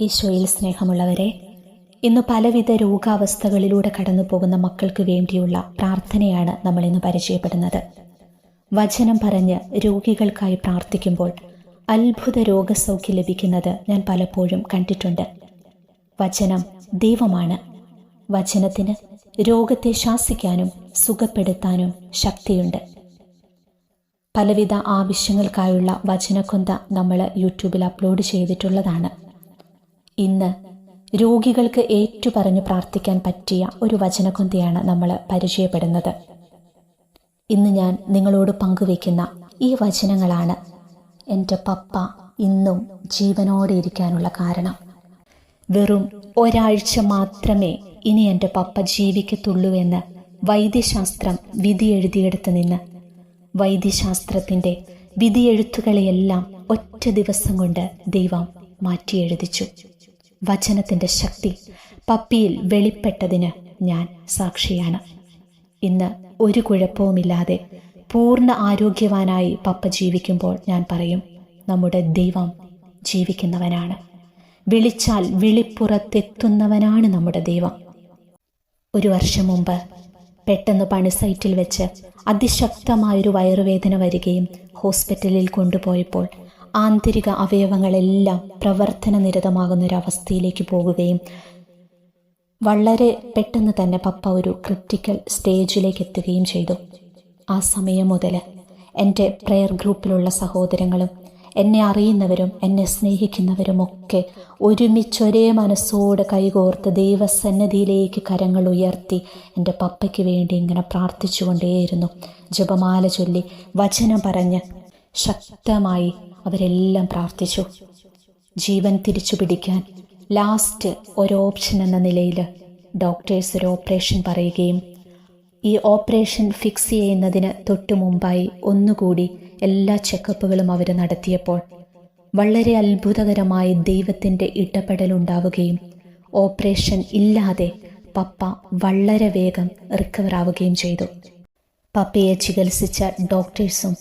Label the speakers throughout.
Speaker 1: ഈശോയിൽ സ്നേഹമുള്ളവരെ, ഇന്ന് പലവിധ രോഗാവസ്ഥകളിലൂടെ കടന്നു പോകുന്ന മക്കൾക്ക് വേണ്ടിയുള്ള പ്രാർത്ഥനയാണ് നമ്മൾ ഇന്ന് പരിചയപ്പെടുന്നത്. വചനം പറഞ്ഞ് രോഗികൾക്കായി പ്രാർത്ഥിക്കുമ്പോൾ അത്ഭുത രോഗസൗഖ്യം ലഭിക്കുന്നത് ഞാൻ പലപ്പോഴും കണ്ടിട്ടുണ്ട്. വചനം ദൈവമാണ്. വചനത്തിന് രോഗത്തെ ശാസിക്കാനും സുഖപ്പെടുത്താനും ശക്തിയുണ്ട്. പലവിധ ആവശ്യങ്ങൾക്കായുള്ള വചനക്കൊന്ത നമ്മൾ യൂട്യൂബിൽ അപ്ലോഡ് ചെയ്തിട്ടുള്ളതാണ്. ഇന്ന് രോഗികൾക്ക് ഏറ്റുപറഞ്ഞു പ്രാർത്ഥിക്കാൻ പറ്റിയ ഒരു വചനക്കൊന്തയാണ് നമ്മൾ പരിചയപ്പെടുന്നത്. ഇന്ന് ഞാൻ നിങ്ങളോട് പങ്കുവയ്ക്കുന്ന ഈ വചനങ്ങളാണ് എൻ്റെ പപ്പ ഇന്നും ജീവനോടെ ഇരിക്കാനുള്ള കാരണം. വെറും ഒരാഴ്ച മാത്രമേ ഇനി എൻ്റെ പപ്പ ജീവിക്കത്തുള്ളൂ എന്ന് വൈദ്യശാസ്ത്രം വിധിയെഴുതിയെടുത്ത് നിന്ന് വൈദ്യശാസ്ത്രത്തിൻ്റെ വിധിയെഴുത്തുകളെയെല്ലാം ഒറ്റ ദിവസം കൊണ്ട് ദൈവം മാറ്റിയെഴുതിച്ചു. വചനത്തിൻ്റെ ശക്തി പപ്പിയിൽ വെളിപ്പെട്ടതിന് ഞാൻ സാക്ഷിയാണ്. ഇന്ന് ഒരു കുഴപ്പവുമില്ലാതെ പൂർണ്ണ ആരോഗ്യവാനായി പപ്പ ജീവിക്കുമ്പോൾ ഞാൻ പറയും, നമ്മുടെ ദൈവം ജീവിക്കുന്നവനാണ്. വിളിച്ചാൽ വിളിപ്പുറത്തെത്തുന്നവനാണ് നമ്മുടെ ദൈവം. ഒരു വർഷം മുമ്പ് പെട്ടെന്ന് പണി സൈറ്റിൽ വെച്ച് അതിശക്തമായൊരു വയറുവേദന വരികയും ഹോസ്പിറ്റലിൽ കൊണ്ടുപോയപ്പോൾ ആന്തരിക അവയവങ്ങളെല്ലാം പ്രവർത്തന നിരതമാകുന്നൊരവസ്ഥയിലേക്ക് പോകുകയും വളരെ പെട്ടെന്ന് തന്നെ പപ്പ ഒരു ക്രിട്ടിക്കൽ സ്റ്റേജിലേക്ക് എത്തുകയും ചെയ്തു. ആ സമയം മുതൽ എൻ്റെ പ്രെയർ ഗ്രൂപ്പിലുള്ള സഹോദരങ്ങളും എന്നെ അറിയുന്നവരും എന്നെ സ്നേഹിക്കുന്നവരുമൊക്കെ ഒരുമിച്ചൊരേ മനസ്സോടെ കൈകോർത്ത് ദൈവസന്നിധിയിലേക്ക് കരങ്ങൾ ഉയർത്തി എൻ്റെ പപ്പയ്ക്ക് വേണ്ടി ഇങ്ങനെ പ്രാർത്ഥിച്ചുകൊണ്ടേയിരുന്നു. ജപമാല ചൊല്ലി വചനം പറഞ്ഞ് ശക്തമായി അവരെല്ലാം പ്രാർത്ഥിച്ചു. ജീവൻ തിരിച്ചു പിടിക്കാൻ ലാസ്റ്റ് ഒരു ഓപ്ഷൻ എന്ന നിലയിൽ ഡോക്ടേഴ്സ് ഒരു ഓപ്പറേഷൻ പറയുകയും ഈ ഓപ്പറേഷൻ ഫിക്സ് ചെയ്യുന്നതിന് തൊട്ടു മുമ്പായി ഒന്നുകൂടി എല്ലാ ചെക്കപ്പുകളും അവർ നടത്തിയപ്പോൾ വളരെ അത്ഭുതകരമായി ദൈവത്തിൻ്റെ ഇടപെടലുണ്ടാവുകയും ഓപ്പറേഷൻ ഇല്ലാതെ പപ്പ വളരെ വേഗം റിക്കവർ ആവുകയും ചെയ്തു. പപ്പയെ ചികിത്സിച്ച ഡോക്ടേഴ്സും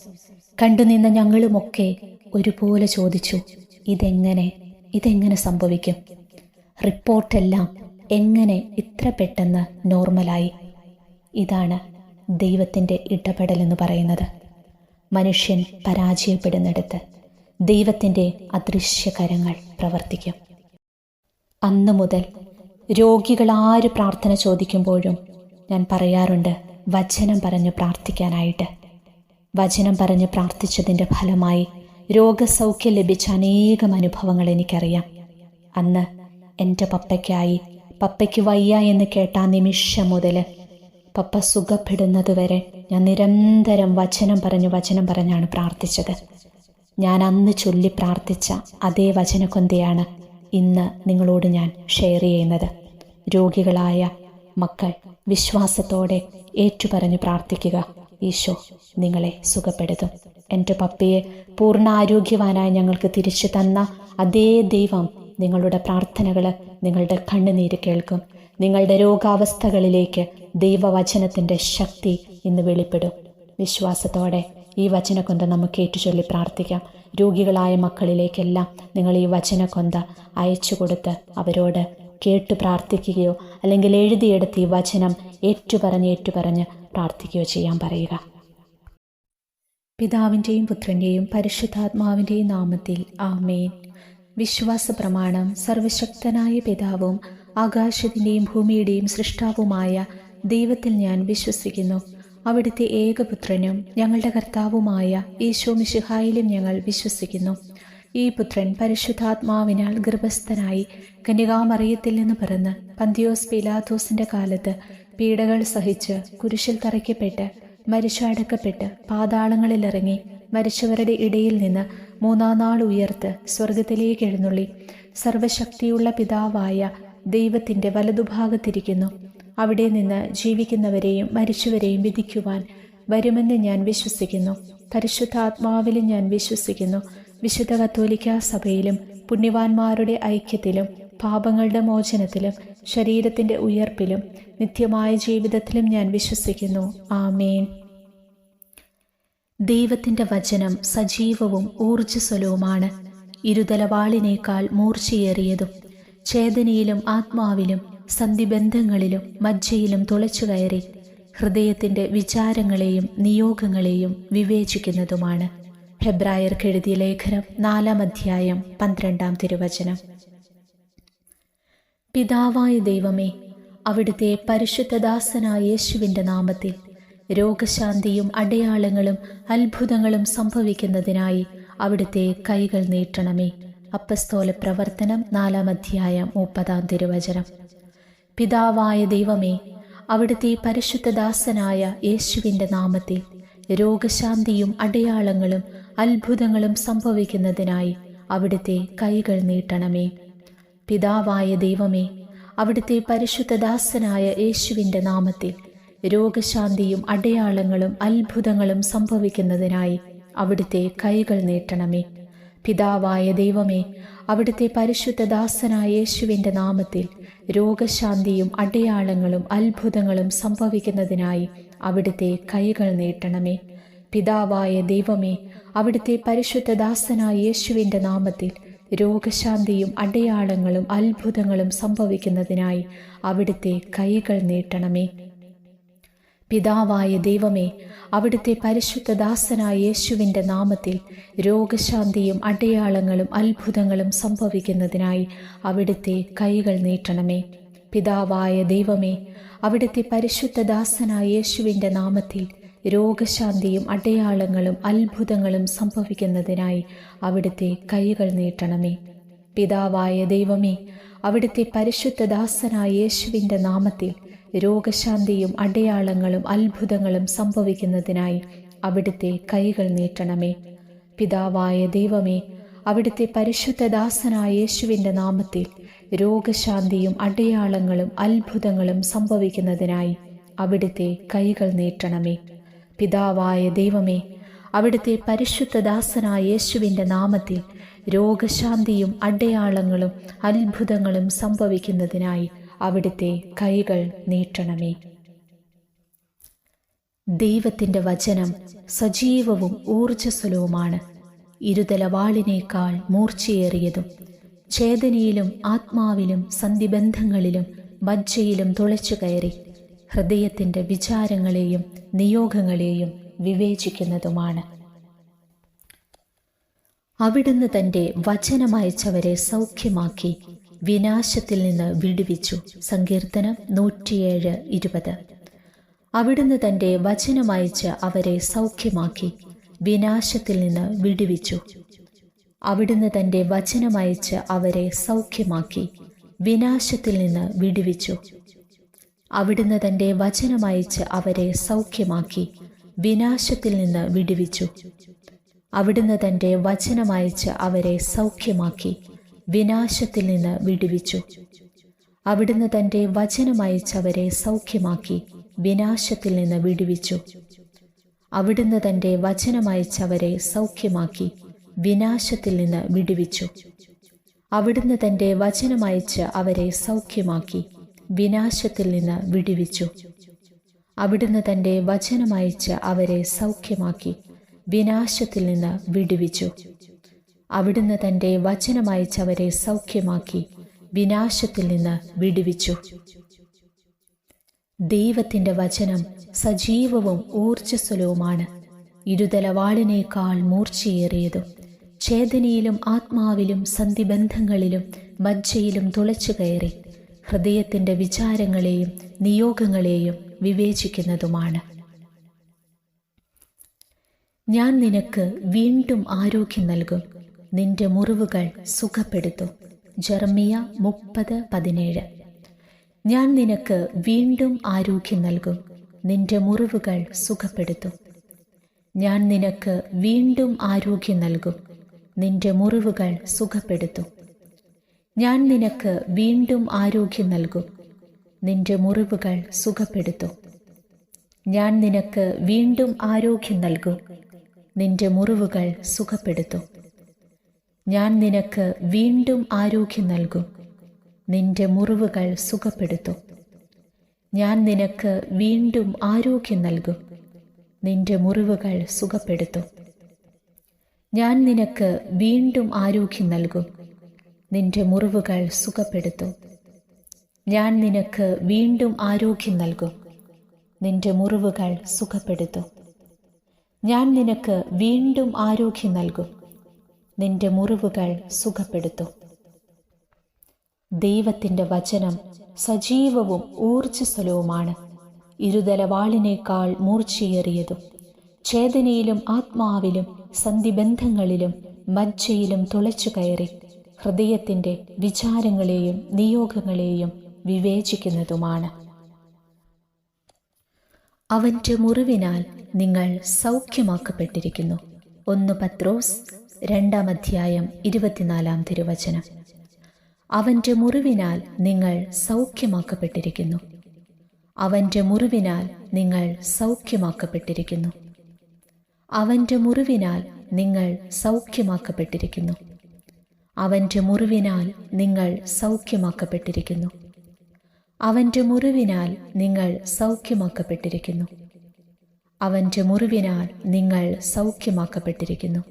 Speaker 1: കണ്ടുനിന്ന ഞങ്ങളുമൊക്കെ ഒരുപോലെ ചോദിച്ചു, ഇതെങ്ങനെ സംഭവിക്കും? റിപ്പോർട്ടെല്ലാം എങ്ങനെ ഇത്ര പെട്ടെന്ന് നോർമലായി? ഇതാണ് ദൈവത്തിൻ്റെ ഇടപെടലെന്ന് പറയുന്നത്. മനുഷ്യൻ പരാജയപ്പെടുന്നിടത്ത് ദൈവത്തിൻ്റെ അദൃശ്യകരങ്ങൾ പ്രവർത്തിക്കും. അന്നു മുതൽ രോഗികൾ ആര് പ്രാർത്ഥന ചോദിക്കുമ്പോഴും ഞാൻ പറയാറുണ്ട്, വചനം പറഞ്ഞ് പ്രാർത്ഥിക്കാനായിട്ട്. വചനം പറഞ്ഞ് പ്രാർത്ഥിച്ചതിൻ്റെ ഫലമായി രോഗസൗഖ്യം ലഭിച്ച അനേകം അനുഭവങ്ങൾ എനിക്കറിയാം. അന്ന് എൻ്റെ പപ്പയ്ക്ക് വയ്യ എന്ന് കേട്ട ആ നിമിഷം മുതൽ പപ്പ സുഖപ്പെടുന്നതുവരെ ഞാൻ നിരന്തരം വചനം പറഞ്ഞാണ് പ്രാർത്ഥിച്ചത്. ഞാൻ അന്ന് ചൊല്ലി പ്രാർത്ഥിച്ച അതേ വചനക്കൊന്തയാണ് ഇന്ന് നിങ്ങളോട് ഞാൻ ഷെയർ ചെയ്യുന്നത്. രോഗികളായ മക്കൾ വിശ്വാസത്തോടെ ഏറ്റുപറഞ്ഞ് പ്രാർത്ഥിക്കുക. ഈശോ നിങ്ങളെ സുഖപ്പെടുത്തും. എൻ്റെ പപ്പയെ പൂർണ്ണ ആരോഗ്യവാനായി ഞങ്ങൾക്ക് തിരിച്ചു തന്ന അതേ ദൈവം നിങ്ങളുടെ പ്രാർത്ഥനകൾ, നിങ്ങളുടെ കണ്ണുനീര് കേൾക്കും. നിങ്ങളുടെ രോഗാവസ്ഥകളിലേക്ക് ദൈവവചനത്തിൻ്റെ ശക്തി ഇന്ന് വെളിപ്പെടും. വിശ്വാസത്തോടെ ഈ വചനക്കൊന്ത നമുക്ക് ഏറ്റുചൊല്ലി പ്രാർത്ഥിക്കാം. രോഗികളായ മക്കളിലേക്കെല്ലാം നിങ്ങൾ ഈ വചനക്കൊന്ത അയച്ചു കൊടുത്ത് അവരോട് കേട്ടു പ്രാർത്ഥിക്കുകയോ അല്ലെങ്കിൽ എഴുതിയെടുത്ത് ഈ വചനം ഏറ്റുപറഞ്ഞ് പ്രാർത്ഥിക്കുകയോ ചെയ്യാൻ പറയുക. പിതാവിൻ്റെയും പുത്രൻ്റെയും പരിശുദ്ധാത്മാവിൻ്റെയും നാമത്തിൽ ആമേൻ. വിശ്വാസ പ്രമാണം. സർവശക്തനായ പിതാവും ആകാശത്തിൻ്റെയും ഭൂമിയുടെയും സൃഷ്ടാവുമായ ദൈവത്തിൽ ഞാൻ വിശ്വസിക്കുന്നു. അവിടുത്തെ ഏകപുത്രനും ഞങ്ങളുടെ കർത്താവുമായ ഈശോ മിശിഹായിലും ഞങ്ങൾ വിശ്വസിക്കുന്നു. ഈ പുത്രൻ പരിശുദ്ധാത്മാവിനാൽ ഗർഭസ്ഥനായി കന്യകാമറിയത്തിൽ നിന്ന് പിറന്ന് പന്തിയോസ് പീലാത്തോസിൻ്റെ കാലത്ത് പീഡകൾ സഹിച്ച് കുരിശിൽ തറയ്ക്കപ്പെട്ട് മരിച്ചടക്കപ്പെട്ട് പാതാളങ്ങളിലിറങ്ങി മരിച്ചവരുടെ ഇടയിൽ നിന്ന് മൂന്നാം നാൾ ഉയർത്ത് സ്വർഗത്തിലേക്ക് എഴുന്നള്ളി സർവശക്തിയുള്ള പിതാവായ ദൈവത്തിൻ്റെ വലതുഭാഗത്തിരിക്കുന്നു. അവിടെ നിന്ന് ജീവിക്കുന്നവരെയും മരിച്ചവരെയും വിധിക്കുവാൻ വരുമെന്ന് ഞാൻ വിശ്വസിക്കുന്നു. പരിശുദ്ധാത്മാവിലും ഞാൻ വിശ്വസിക്കുന്നു. വിശുദ്ധ കത്തോലിക്കാ സഭയിലും പുണ്യവാന്മാരുടെ ഐക്യത്തിലും പാപങ്ങളുടെ മോചനത്തിലും ശരീരത്തിൻ്റെ ഉയർപ്പിലും നിത്യമായ ജീവിതത്തിലും ഞാൻ വിശ്വസിക്കുന്നു. ആമേൻ. ദൈവത്തിൻ്റെ വചനം സജീവവും ഊർജ്ജസ്വലവുമാണ്. ഇരുതലവാളിനേക്കാൾ മൂർച്ചയേറിയതും ചേതനയിലും ആത്മാവിലും സന്ധിബന്ധങ്ങളിലും മജ്ജയിലും തുളച്ചുകയറി ഹൃദയത്തിൻ്റെ വിചാരങ്ങളെയും നിയോഗങ്ങളെയും വിവേചിക്കുന്നതുമാണ്. ഹെബ്രായർക്ക് എഴുതിയ ലേഖനം 4-ാം അധ്യായം 12-ാം തിരുവചനം. പിതാവായ ദൈവമേ, അവിടുത്തെ പരിശുദ്ധദാസനായ യേശുവിൻ്റെ നാമത്തിൽ രോഗശാന്തിയും അടയാളങ്ങളും അത്ഭുതങ്ങളും സംഭവിക്കുന്നതിനായി അവിടുത്തെ കൈകൾ നീട്ടണമേ. അപ്പസ്തോല പ്രവർത്തനം 4-ാം അധ്യായം 30-ാം തിരുവചനം. പിതാവായ ദൈവമേ, അവിടുത്തെ പരിശുദ്ധദാസനായ യേശുവിൻ്റെ നാമത്തിൽ രോഗശാന്തിയും അടയാളങ്ങളും അത്ഭുതങ്ങളും സംഭവിക്കുന്നതിനായി അവിടുത്തെ കൈകൾ നീട്ടണമേ. പിതാവായ ദൈവമേ, അവിടുത്തെ പരിശുദ്ധദാസനായ യേശുവിൻ്റെ നാമത്തിൽ രോഗശാന്തിയും അടയാളങ്ങളും അത്ഭുതങ്ങളും സംഭവിക്കുന്നതിനായി അവിടുത്തെ കൈകൾ നീട്ടണമേ. പിതാവായ ദൈവമേ, അവിടുത്തെ പരിശുദ്ധദാസനായ യേശുവിൻ്റെ നാമത്തിൽ രോഗശാന്തിയും അടയാളങ്ങളും അത്ഭുതങ്ങളും സംഭവിക്കുന്നതിനായി അവിടുത്തെ കൈകൾ നീട്ടണമേ. പിതാവായ ദൈവമേ, അവിടുത്തെ പരിശുദ്ധദാസനായ യേശുവിൻ്റെ നാമത്തിൽ രോഗശാന്തിയും അടയാളങ്ങളും അത്ഭുതങ്ങളും സംഭവിക്കുന്നതിനായി അവിടുത്തെ കൈകൾ നീട്ടണമേ. പിതാവായ ദൈവമേ, അവിടുത്തെ പരിശുദ്ധദാസനായ യേശുവിൻ്റെ നാമത്തിൽ രോഗശാന്തിയും അടയാളങ്ങളും അത്ഭുതങ്ങളും സംഭവിക്കുന്നതിനായി അവിടുത്തെ കൈകൾ നീട്ടണമേ. പിതാവായ ദൈവമേ, അവിടുത്തെ പരിശുദ്ധദാസനായ യേശുവിൻ്റെ നാമത്തിൽ രോഗശാന്തിയും അടയാളങ്ങളും അത്ഭുതങ്ങളും സംഭവിക്കുന്നതിനായി അവിടുത്തെ കൈകൾ നീട്ടണമേ. പിതാവായ ദൈവമേ, അവിടുത്തെ പരിശുദ്ധദാസനായ യേശുവിൻ്റെ നാമത്തിൽ രോഗശാന്തിയും അടയാളങ്ങളും അത്ഭുതങ്ങളും സംഭവിക്കുന്നതിനായി അവിടുത്തെ കൈകൾ നീട്ടണമേ. പിതാവായ ദൈവമേ, അവിടുത്തെ പരിശുദ്ധദാസനായ യേശുവിൻ്റെ നാമത്തിൽ രോഗശാന്തിയും അടയാളങ്ങളും അത്ഭുതങ്ങളും സംഭവിക്കുന്നതിനായി അവിടുത്തെ കൈകൾ നീട്ടണമേ. പിതാവായ ദൈവമേ, അവിടുത്തെ പരിശുദ്ധദാസനായ യേശുവിൻ്റെ നാമത്തിൽ രോഗശാന്തിയും അടയാളങ്ങളും അത്ഭുതങ്ങളും സംഭവിക്കുന്നതിനായി അവിടുത്തെ കൈകൾ നീട്ടണമേ. ദൈവത്തിൻ്റെ വചനം സജീവവും ഊർജ്ജസ്വലവുമാണ്, ഇരുതലവാളിനേക്കാൾ മൂർച്ചയേറിയതും ചേതനയിലും ആത്മാവിലും സന്ധിബന്ധങ്ങളിലും മജ്ജയിലും തുളച്ചു കയറി ഹൃദയത്തിൻ്റെ വിചാരങ്ങളെയും നിയോഗങ്ങളെയും വിവേചിക്കുന്നതുമാണ്. അവിടുന്ന് തൻ്റെ വചനമയച്ചവരെ സൗഖ്യമാക്കി വിനാശത്തിൽ നിന്ന് വിടുവിച്ചു. സങ്കീർത്തനം 107:20. അവിടുന്ന് തൻ്റെ വചനമയച്ച് അവരെ സൗഖ്യമാക്കി വിനാശത്തിൽ നിന്ന് വിടുവിച്ചു. അവിടുന്ന് തൻ്റെ വചനമയച്ച് അവരെ സൗഖ്യമാക്കി വിനാശത്തിൽ നിന്ന് വിടുവിച്ചു. അവിടുന്ന് തൻ്റെ വചനമയച്ച് അവരെ സൗഖ്യമാക്കി വിനാശത്തിൽ നിന്ന് വിടുവിച്ചു. അവിടുന്ന് തൻ്റെ വചനമയച്ച് അവരെ സൗഖ്യമാക്കി വിനാശത്തിൽ നിന്ന് വിടുവിച്ചു. അവിടുന്ന് തൻ്റെ വചനമയച്ചവരെ സൗഖ്യമാക്കി വിനാശത്തിൽ നിന്ന് വിടുവിച്ചു. അവിടുന്ന് തൻ്റെ വചനമയച്ചവരെ സൗഖ്യമാക്കി വിനാശത്തിൽ നിന്ന് വിടുവിച്ചു. അവിടുന്ന് തൻ്റെ വചനമയച്ച് അവരെ സൗഖ്യമാക്കി വിനാശത്തിൽ നിന്ന് വിടുവിച്ചു. അവിടുന്ന് തൻ്റെ വചനമയച്ച് അവരെ സൗഖ്യമാക്കി വിനാശത്തിൽ നിന്ന് വിടുവിച്ചു. അവിടുന്ന് തൻ്റെ വചനമയച്ചവരെ സൗഖ്യമാക്കി വിനാശത്തിൽ നിന്ന് വിടുവിച്ചു. ദൈവത്തിൻ്റെ വചനം സജീവവും ഊർജ്ജസ്വലവുമാണ്, ഇരുതലവാളിനേക്കാൾ മൂർച്ചയേറിയതും ചേതനയിലും ആത്മാവിലും സന്ധിബന്ധങ്ങളിലും മജ്ജയിലും തുളച്ചു കയറി ഹൃദയത്തിൻ്റെ വിചാരങ്ങളെയും നിയോഗങ്ങളെയും വിവേചിക്കുന്നതുമാണ്. ഞാൻ നിനക്ക് വീണ്ടും ആരോഗ്യം നൽകും, നിന്റെ മുറിവുകൾ സുഖപ്പെടുത്തും. ജെറമ്യ 30:17. ഞാൻ നിനക്ക് വീണ്ടും ആരോഗ്യം നൽകും, നിന്റെ മുറിവുകൾ സുഖപ്പെടുത്തും. ഞാൻ നിനക്ക് വീണ്ടും ആരോഗ്യം നൽകും, നിന്റെ മുറിവുകൾ സുഖപ്പെടുത്തും. ഞാൻ നിനക്ക് വീണ്ടും ആരോഗ്യം നൽകും, നിന്റെ മുറിവുകൾ സുഖപ്പെടുത്തും. ഞാൻ നിനക്ക് വീണ്ടും ആരോഗ്യം നൽകും, നിന്റെ മുറിവുകൾ സുഖപ്പെടുത്തും. ഞാൻ നിനക്ക് വീണ്ടും ആരോഗ്യം നൽകും, നിന്റെ മുറിവുകൾ സുഖപ്പെടുത്തും. ഞാൻ നിനക്ക് വീണ്ടും ആരോഗ്യം നൽകും, നിന്റെ മുറിവുകൾ സുഖപ്പെടുത്തും. ഞാൻ നിനക്ക് വീണ്ടും ആരോഗ്യം നൽകും, നിന്റെ മുറിവുകൾ സുഖപ്പെടുത്തും. ഞാൻ നിനക്ക് വീണ്ടും ആരോഗ്യം നൽകും. നിന്റെ മുറിവുകൾ സുഖപ്പെടുത്തും. ഞാൻ നിനക്ക് വീണ്ടും ആരോഗ്യം നൽകും. നിന്റെ മുറിവുകൾ സുഖപ്പെടുത്തും. ദൈവത്തിൻ്റെ വചനം സജീവവും ഊർജ്ജസ്വലവുമാണ്, ഇരുതല വാളിനേക്കാൾ മൂർച്ചയേറിയതും, ഛേദനയിലും ആത്മാവിലും സന്ധിബന്ധങ്ങളിലും മജ്ജയിലും തുളച്ചു കയറി ഹൃദയത്തിൻ്റെ വിചാരങ്ങളെയും നിയോഗങ്ങളെയും വിവേചിക്കുന്നതുമാണ്. അവൻ്റെ മുറിവിനാൽ നിങ്ങൾ സൗഖ്യമാക്കപ്പെട്ടിരിക്കുന്നു. 1 പത്രോസ് 2 അധ്യായം 24 തിരുവചനം. അവൻ്റെ മുറിവിനാൽ നിങ്ങൾ സൗഖ്യമാക്കപ്പെട്ടിരിക്കുന്നു. അവൻ്റെ മുറിവിനാൽ നിങ്ങൾ സൗഖ്യമാക്കപ്പെട്ടിരിക്കുന്നു. അവൻ്റെ മുറിവിനാൽ നിങ്ങൾ സൗഖ്യമാക്കപ്പെട്ടിരിക്കുന്നു. അവൻ്റെ മുറിവിനാൽ നിങ്ങൾ സൗഖ്യമാക്കപ്പെട്ടിരിക്കുന്നു. അവൻ്റെ മുറിവിനാൽ നിങ്ങൾ സൗഖ്യമാക്കപ്പെട്ടിരിക്കുന്നു. അവൻ്റെ മുറിവിനാൽ നിങ്ങൾ സൗഖ്യമാക്കപ്പെട്ടിരിക്കുന്നു.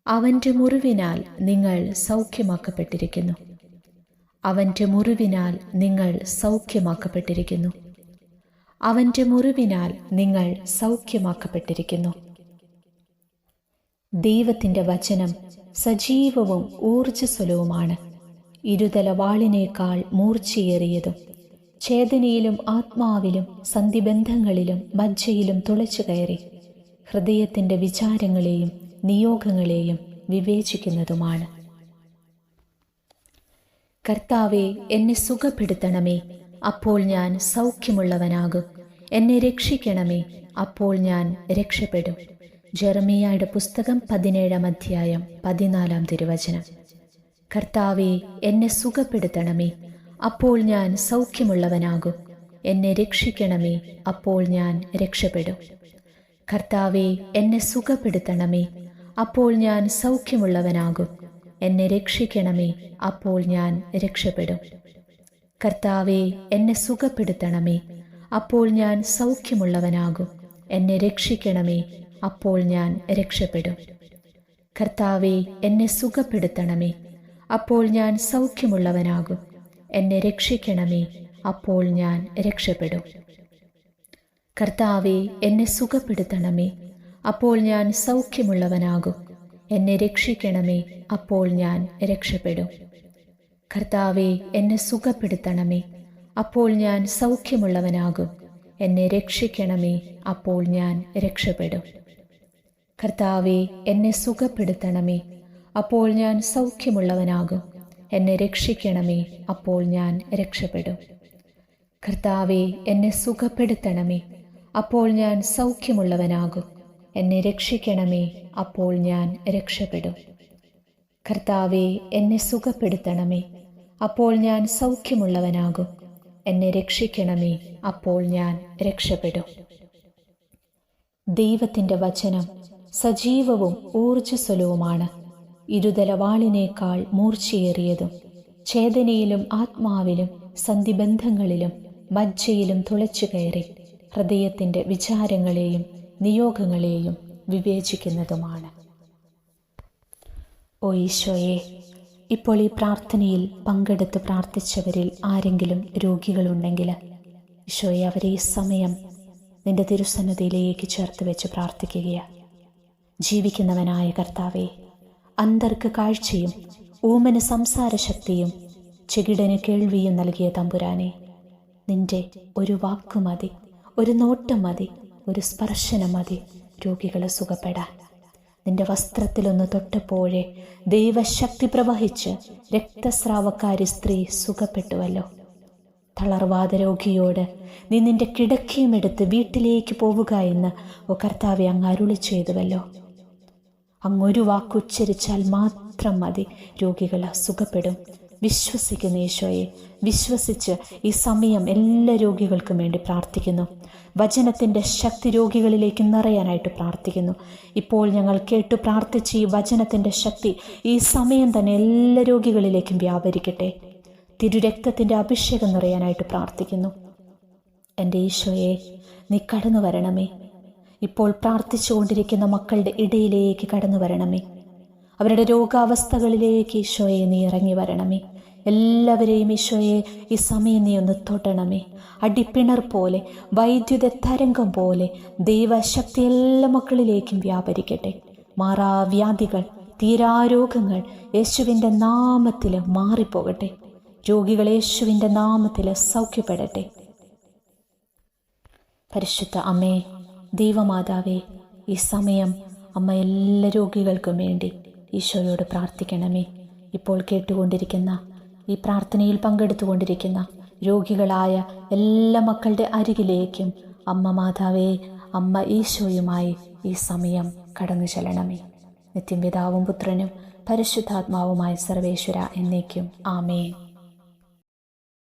Speaker 1: അവൻ്റെ മുറിവിനാൽ നിങ്ങൾ സൗഖ്യമാക്കപ്പെട്ടിരിക്കുന്നു. അവൻ്റെ മുറിവിനാൽ നിങ്ങൾ സൗഖ്യമാക്കപ്പെട്ടിരിക്കുന്നു. അവൻ്റെ മുറിവിനാൽ നിങ്ങൾ സൗഖ്യമാക്കപ്പെട്ടിരിക്കുന്നു. ദൈവത്തിൻ്റെ വചനം സജീവവും ഊർജ്ജസ്വലവുമാണ്, ഇരുതല വാളിനേക്കാൾ മൂർച്ചയേറിയതും, ഛേദനയിലും ആത്മാവിലും സന്ധിബന്ധങ്ങളിലും മജ്ജയിലും തുളച്ചു കയറി ഹൃദയത്തിൻ്റെ വിചാരങ്ങളെയും നിയോഗങ്ങളെയും വിവേചിക്കുന്നതുമാണ്. കർത്താവേ, എന്നെ സുഖപ്പെടുത്തണമേ, അപ്പോൾ ഞാൻ സൗഖ്യമുള്ളവനാകും. എന്നെ രക്ഷിക്കണമേ, അപ്പോൾ ഞാൻ രക്ഷപ്പെടും. ജെറമിയായുടെ പുസ്തകം 17 അധ്യായം 14 തിരുവചനം. കർത്താവേ, എന്നെ സുഖപ്പെടുത്തണമേ, അപ്പോൾ ഞാൻ സൗഖ്യമുള്ളവനാകും. എന്നെ രക്ഷിക്കണമേ, അപ്പോൾ ഞാൻ രക്ഷപ്പെടും. കർത്താവേ, എന്നെ സുഖപ്പെടുത്തണമേ, അപ്പോൾ ഞാൻ സൗഖ്യമുള്ളവനാകും. എന്നെ രക്ഷിക്കണമേ, അപ്പോൾ ഞാൻ രക്ഷപ്പെടും. കർത്താവേ, എന്നെ സുഖപ്പെടുത്തണമേ, അപ്പോൾ ഞാൻ സൗഖ്യമുള്ളവനാകും. എന്നെ രക്ഷിക്കണമേ, അപ്പോൾ ഞാൻ രക്ഷപ്പെടും. കർത്താവേ, എന്നെ സുഖപ്പെടുത്തണമേ, അപ്പോൾ ഞാൻ സൗഖ്യമുള്ളവനാകും. എന്നെ രക്ഷിക്കണമേ, അപ്പോൾ ഞാൻ രക്ഷപ്പെടും. കർത്താവേ, എന്നെ സുഖപ്പെടുത്തണമേ, അപ്പോൾ ഞാൻ സൗഖ്യമുള്ളവനാകും. എന്നെ രക്ഷിക്കണമേ, അപ്പോൾ ഞാൻ രക്ഷപ്പെടും. കർത്താവേ, എന്നെ സുഖപ്പെടുത്തണമേ, അപ്പോൾ ഞാൻ സൗഖ്യമുള്ളവനാകും. എന്നെ രക്ഷിക്കണമേ, അപ്പോൾ ഞാൻ രക്ഷപ്പെടും. കർത്താവേ, എന്നെ സുഖപ്പെടുത്തണമേ, അപ്പോൾ ഞാൻ സൗഖ്യമുള്ളവനാകും. എന്നെ രക്ഷിക്കണമേ, അപ്പോൾ ഞാൻ രക്ഷപ്പെടും. കർത്താവേ, എന്നെ സുഖപ്പെടുത്തണമേ, അപ്പോൾ ഞാൻ സൗഖ്യമുള്ളവനാകും. എന്നെ രക്ഷിക്കണമേ, അപ്പോൾ ഞാൻ രക്ഷപ്പെടും. കർത്താവേ, എന്നെ സുഖപ്പെടുത്തണമേ, അപ്പോൾ ഞാൻ സൗഖ്യമുള്ളവനാകും. എന്നെ രക്ഷിക്കണമേ, അപ്പോൾ ഞാൻ രക്ഷപ്പെടും. ദൈവത്തിൻ്റെ വചനം സജീവവും ഊർജ്ജസ്വലവുമാണ്, ഇരുതല വാളിനേക്കാൾ മൂർച്ചയേറിയതും, ഛേദനയിലും ആത്മാവിലും സന്ധിബന്ധങ്ങളിലും മജ്ജയിലും തുളച്ചു കയറി ഹൃദയത്തിൻ്റെ വിചാരങ്ങളെയും നിയോഗങ്ങളെയും വിവേചിക്കുന്നതുമാണ്. ഓ ഈശോയെ, ഇപ്പോൾ ഈ പ്രാർത്ഥനയിൽ പങ്കെടുത്ത് പ്രാർത്ഥിച്ചവരിൽ ആരെങ്കിലും രോഗികളുണ്ടെങ്കിൽ ഈശോയെ, അവരെ ഈ സമയം നിന്റെ തിരുസന്നിധിയിലേക്ക് ചേർത്ത് വെച്ച് പ്രാർത്ഥിക്കുകയാണ്. ജീവിക്കുന്നവനായ കർത്താവേ, അന്ധർക്ക് കാഴ്ചയും ഊമന് സംസാരശക്തിയും ചെകിടന് കേൾവിയും നൽകിയ തമ്പുരാനെ, നിന്റെ ഒരു വാക്കു മതി, ഒരു നോട്ടം മതി, ഒരു സ്പർശനം മതി രോഗികളെ സുഖപ്പെടാൻ. നിന്റെ വസ്ത്രത്തിലൊന്ന് തൊട്ടപ്പോഴേ ദൈവശക്തി പ്രവഹിച്ച് രക്തസ്രാവക്കാരി സ്ത്രീ സുഖപ്പെട്ടുവല്ലോ. തളർവാദ രോഗിയോട് നീ നിന്റെ കിടക്കയും എടുത്ത് വീട്ടിലേക്ക് പോവുക എന്ന് ഓ കർത്താവെ അങ്ങ് അരുളി ചെയ്തുവല്ലോ. അങ്ങൊരു വാക്കുച്ചരിച്ചാൽ മാത്രം മതി, രോഗികൾ സുഖപ്പെടും. വിശ്വസിക്കുന്ന ഈശോയെ, വിശ്വസിച്ച് ഈ സമയം എല്ലാ രോഗികൾക്കും വേണ്ടി പ്രാർത്ഥിക്കുന്നു. വചനത്തിൻ്റെ ശക്തി രോഗികളിലേക്ക് നിറയാനായിട്ട് പ്രാർത്ഥിക്കുന്നു. ഇപ്പോൾ ഞങ്ങൾ കേട്ടു പ്രാർത്ഥിച്ച് ഈ വചനത്തിൻ്റെ ശക്തി ഈ സമയം തന്നെ എല്ലാ രോഗികളിലേക്കും വ്യാപരിക്കട്ടെ. തിരുരക്തത്തിൻ്റെ അഭിഷേകം നിറയാനായിട്ട് പ്രാർത്ഥിക്കുന്നു. എൻ്റെ ഈശോയെ, നീ കടന്നു വരണമേ. ഇപ്പോൾ പ്രാർത്ഥിച്ചു കൊണ്ടിരിക്കുന്ന മക്കളുടെ ഇടയിലേക്ക് കടന്നു വരണമേ. അവരുടെ രോഗാവസ്ഥകളിലേക്ക് ഈശോയെ നീ ഇറങ്ങി വരണമേ. എല്ലാവരെയും ഈശോയെ ഈ സമയം നീ ഒന്ന് തൊടണമേ. അടിപ്പിണർ പോലെ, വൈദ്യുത തരംഗം പോലെ ദൈവശക്തി എല്ലാ മക്കളിലേക്കും വ്യാപരിക്കട്ടെ. മാറാവ്യാധികൾ, തീരാരോഗങ്ങൾ യേശുവിൻ്റെ നാമത്തിൽ മാറിപ്പോകട്ടെ. രോഗികൾ യേശുവിൻ്റെ നാമത്തിൽ സൗഖ്യപ്പെടട്ടെ. പരിശുദ്ധ അമ്മേ, ദൈവമാതാവേ, ഈ സമയം അമ്മ എല്ലാ രോഗികൾക്കും വേണ്ടി ഈശോയോട് പ്രാർത്ഥിക്കണമേ. ഇപ്പോൾ കേട്ടുകൊണ്ടിരിക്കുന്ന, ഈ പ്രാർത്ഥനയിൽ പങ്കെടുത്തുകൊണ്ടിരിക്കുന്ന രോഗികളായ എല്ലാ മക്കളുടെ അരികിലേക്കും അമ്മ മാതാവേ, അമ്മ ഈശോയുമായി ഈ സമയം കടന്നു ചെല്ലണമേ. നിത്യം പിതാവും പുത്രനും പരിശുദ്ധാത്മാവുമായ സർവേശ്വര എന്നേക്കും ആമേൻ.